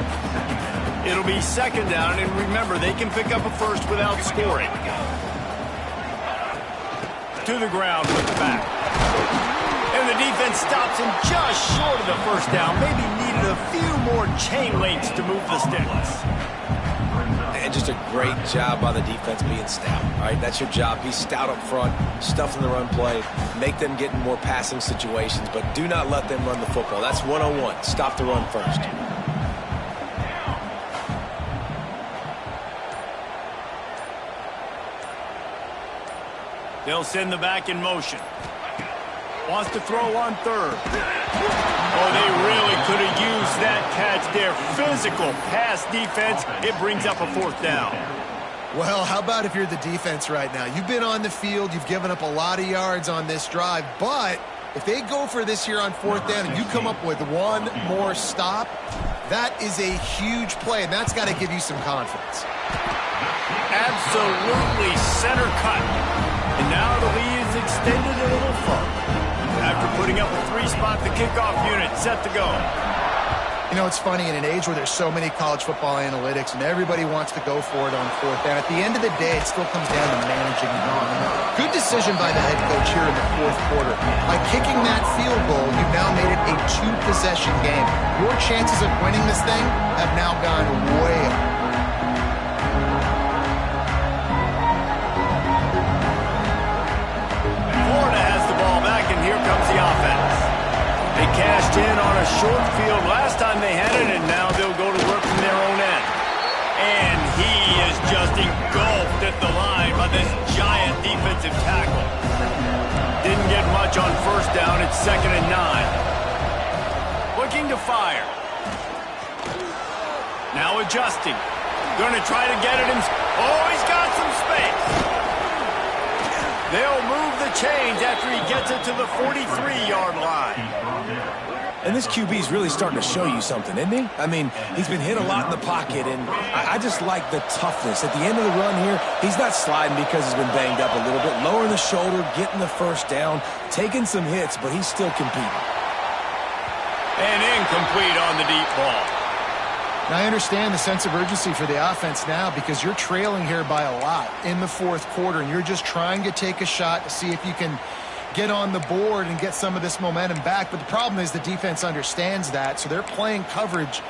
S1: It'll be 2nd down, and remember, they can pick up a first without scoring. To the ground with the back. And the defense stops him just short of the first down. Maybe needed a few more chain links to move the sticks.
S3: And just a great job by the defense being stout. All right, that's your job. Be stout up front, stuff in the run play, make them get in more passing situations, but do not let them run the football. That's 101. Stop the run first.
S1: They'll send the back in motion. Wants to throw on 3rd. Oh, they really could have used that catch there. Physical pass defense. It brings up a 4th down.
S2: Well, how about if you're the defense right now? You've been on the field. You've given up a lot of yards on this drive. But if they go for this here on 4th down and you come up with one more stop, that is a huge play, and that's got to give you some confidence.
S1: Absolutely center cut. And now the lead is extended a little further. After putting up a 3-spot, the kickoff unit set to go.
S2: You know, it's funny, in an age where there's so many college football analytics and everybody wants to go for it on 4th down, at the end of the day, it still comes down to managing the game. Good decision by the head coach here in the 4th quarter. By kicking that field goal, you've now made it a 2-possession game. Your chances of winning this thing have now gone way up.
S1: Here comes the offense. They cashed in on a short field last time they had it, and now they'll go to work from their own end. And he is just engulfed at the line by this giant defensive tackle. Didn't get much on first down. It's 2nd and 9. Looking to fire. Now adjusting. Going to try to get it in. Oh, he's got some space. They'll move the chains after he gets it to the 43-yard line.
S3: And this QB's really starting to show you something, isn't he? I mean, he's been hit a lot in the pocket, and I just like the toughness. At the end of the run here, he's not sliding because he's been banged up a little bit. Lowering the shoulder, getting the first down, taking some hits, but he's still competing.
S1: And incomplete on the deep ball.
S2: Now, I understand the sense of urgency for the offense now because you're trailing here by a lot in the 4th quarter, and you're just trying to take a shot to see if you can get on the board and get some of this momentum back. But the problem is the defense understands that, so they're playing coverage,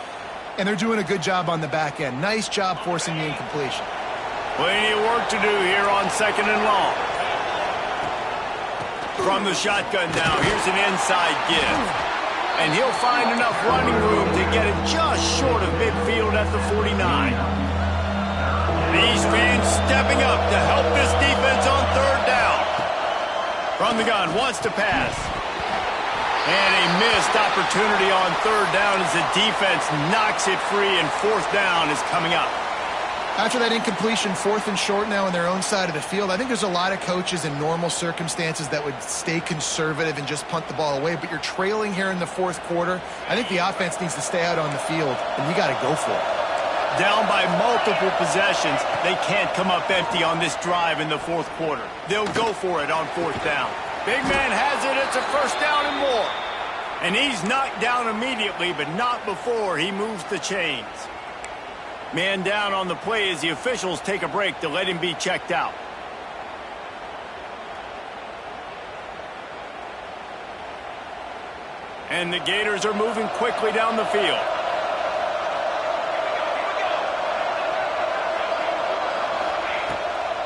S2: and they're doing a good job on the back end. Nice job forcing the incompletion.
S1: Plenty of work to do here on 2nd and long. From the shotgun now, here's an inside give. And he'll find enough running room to get it just short of midfield at the 49. These fans stepping up to help this defense on 3rd down. From the gun, wants to pass. And a missed opportunity on 3rd down as the defense knocks it free, and 4th down is coming up.
S2: After that incompletion, 4th and short now on their own side of the field, I think there's a lot of coaches in normal circumstances that would stay conservative and just punt the ball away, but you're trailing here in the 4th quarter. I think the offense needs to stay out on the field, and you got to go for it.
S1: Down by multiple possessions, they can't come up empty on this drive in the 4th quarter. They'll go for it on 4th down. Big man has it. It's a 1st down and more. And he's knocked down immediately, but not before he moves the chains. Man down on the play as the officials take a break to let him be checked out. And the Gators are moving quickly down the field.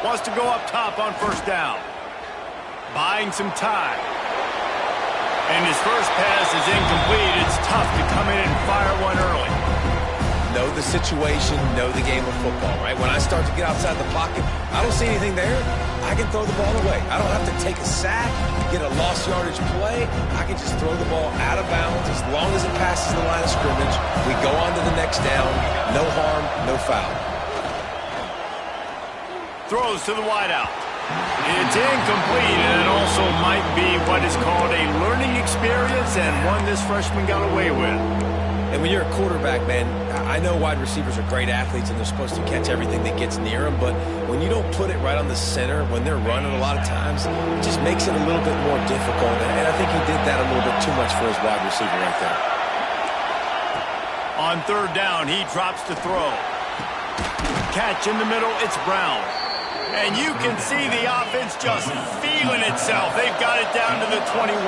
S1: Wants to go up top on first down. Buying some time. And his first pass is incomplete. It's tough to come in and fire one early.
S3: Know the situation, know the game of football, right? When I start to get outside the pocket, I don't see anything there. I can throw the ball away. I don't have to take a sack, get a lost yardage play. I can just throw the ball out of bounds as long as it passes the line of scrimmage. We go on to the next down. No harm, no foul.
S1: Throws to the wideout. It's incomplete, and it also might be what is called a learning experience and one this freshman got away with.
S3: And when you're a quarterback, man, I know wide receivers are great athletes and they're supposed to catch everything that gets near them, but when you don't put it right on the center, when they're running a lot of times, it just makes it a little bit more difficult. And I think he did that a little bit too much for his wide receiver right there.
S1: On third down, he drops to throw. Catch in the middle, it's Brown. And you can see the offense just feeling itself. They've got it down to the 21.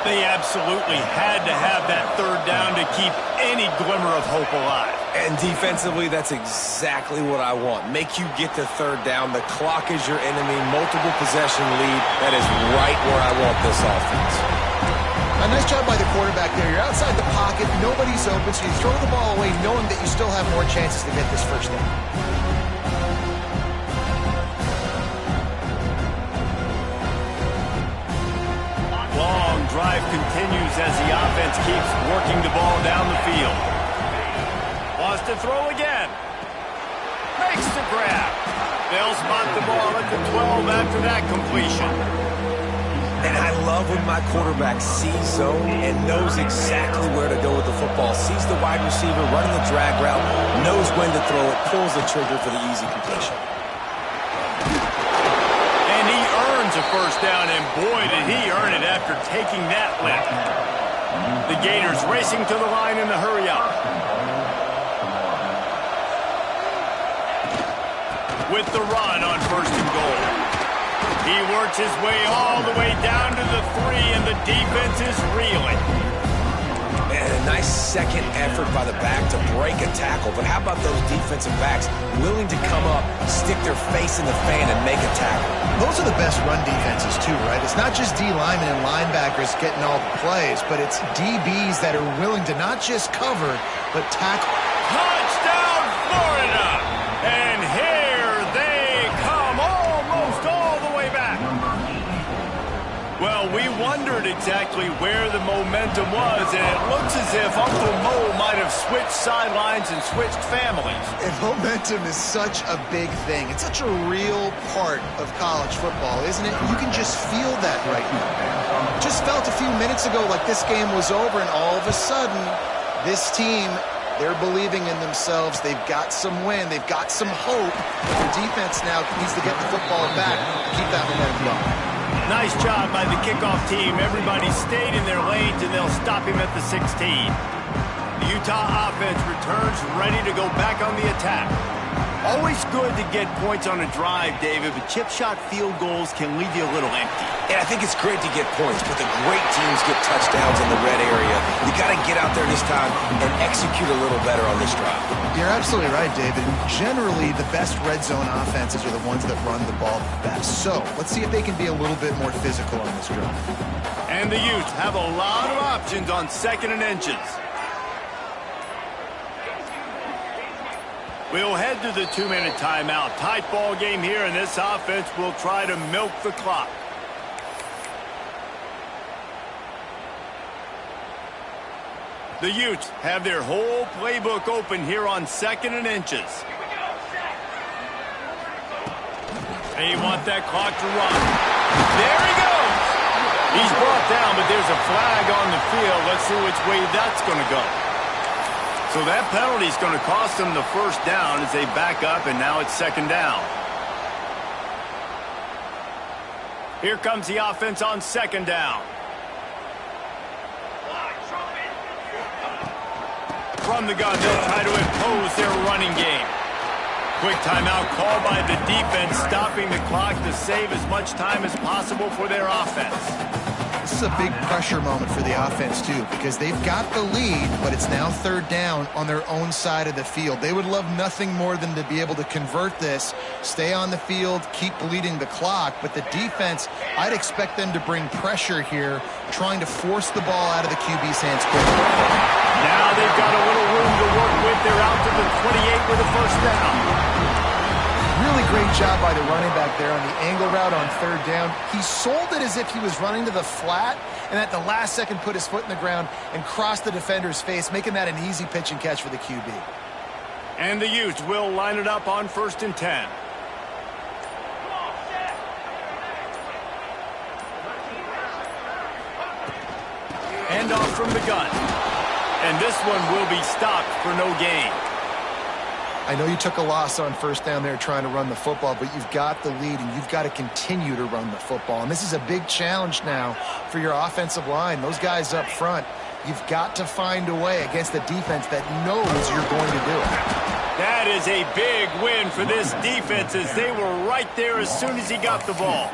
S1: They absolutely had to have that third down to keep any glimmer of hope alive.
S3: And defensively, that's exactly what I want. Make you get the third down. The clock is your enemy. Multiple possession lead. That is right where I want this offense.
S2: A nice job by the quarterback there. You're outside the pocket. Nobody's open, so you throw the ball away knowing that you still have more chances to get this first down.
S1: Drive continues as the offense keeps working the ball down the field. Wants to throw again. Makes the grab. They'll spot the ball at the 12 after that completion.
S3: And I love when my quarterback sees zone and knows exactly where to go with the football. Sees the wide receiver running the drag route, knows when to throw it, pulls the trigger for the easy completion.
S1: A first down, and boy, did he earn it after taking that lift. The Gators racing to the line in the hurry up. With the run on first and goal. He works his way all the way down to the 3, and the defense is reeling.
S3: And a nice second effort by the back to break a tackle. But how about those defensive backs willing to come up, stick their face in the fan, and make a tackle?
S2: Those are the best run defenses, too, right? It's not just D linemen and linebackers getting all the plays, but it's DBs that are willing to not just cover, but tackle.
S1: Touchdown, Florida! And here they come, almost all the way back. Well, we wondered exactly where the momentum was, and it looks as if Uncle Mo might have switched sidelines and switched families.
S2: And momentum is such a big thing. It's such a real part of college football, isn't it? You can just feel that right now. Just felt a few minutes ago like this game was over, and all of a sudden, this team, they're believing in themselves. They've got some win. They've got some hope. But their defense now needs to get the football back to keep that momentum going.
S1: Nice job by the kickoff team. Everybody stayed in their lanes, and they'll stop him at the 16. The Utah offense returns ready to go back on the attack. Always good to get points on a drive, David, but chip shot field goals can leave you a little empty.
S3: And I think it's great to get points, but the great teams get touchdowns in the red area. You got to get out there this time and execute a little better on this drive.
S2: You're absolutely right, David. Generally, the best red zone offenses are the ones that run the ball best. So let's see if they can be a little bit more physical on this drive.
S1: And the Utes have a lot of options on 2nd and inches. We'll head to the 2-minute timeout. Tight ball game here, and this offense will try to milk the clock. The Utes have their whole playbook open here on 2nd and inches. They want that clock to run. There he goes. He's brought down, but there's a flag on the field. Let's see which way that's going to go. So that penalty is going to cost them the first down as they back up, and now it's 2nd down. Here comes the offense on 2nd down. From the gun, they'll try to impose their running game. Quick timeout called by the defense, stopping the clock to save as much time as possible for their offense.
S2: This is a big pressure moment for the offense, too, because they've got the lead, but it's now third down on their own side of the field. They would love nothing more than to be able to convert this, stay on the field, keep bleeding the clock, but the defense, I'd expect them to bring pressure here, trying to force the ball out of the QB's hands quickly.
S1: Now they've got a little room to work with. They're out to the 28 with a first down.
S2: Really great job by the running back there on the angle route on third down. He sold it as if he was running to the flat, and at the last second put his foot in the ground and crossed the defender's face, making that an easy pitch and catch for the QB.
S1: And the Utes will line it up on 1st and 10. Hand off from the gun. And this one will be stopped for no gain.
S2: I know you took a loss on first down there trying to run the football, but you've got the lead, and you've got to continue to run the football. And this is a big challenge now for your offensive line. Those guys up front, you've got to find a way against the defense that knows you're going to do it.
S1: That is a big win for this defense, as they were right there as soon as he got the ball.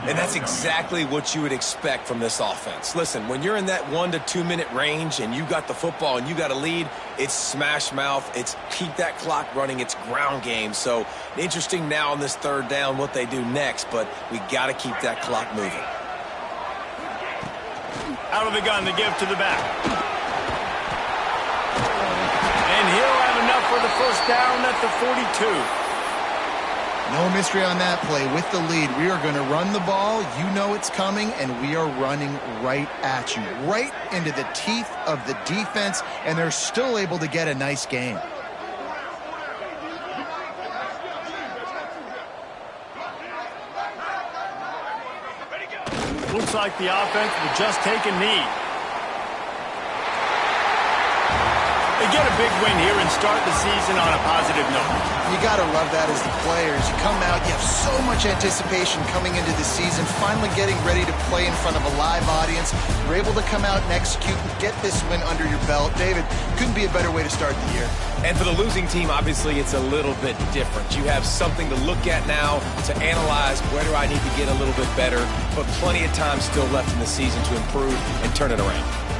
S3: And that's exactly what you would expect from this offense. Listen, when you're in that 1 to 2 minute range and you got the football and you got a lead, it's smash mouth, it's keep that clock running, it's ground game. So interesting now on this third down what they do next, but we got to keep that clock moving.
S1: Out of the gun, the give to the back. And he'll have enough for the first down at the 42.
S2: No mystery on that play. With the lead, we are going to run the ball. You know it's coming, and we are running right at you, right into the teeth of the defense, and they're still able to get a nice gain.
S1: Looks like the offense will just take a knee. They get a big win here and start the season on a positive note.
S2: You got to love that as the players. You come out, you have so much anticipation coming into the season, finally getting ready to play in front of a live audience. You're able to come out and execute and get this win under your belt. David, couldn't be a better way to start the year.
S3: And for the losing team, obviously, it's a little bit different. You have something to look at now to analyze where do I need to get a little bit better, but plenty of time still left in the season to improve and turn it around.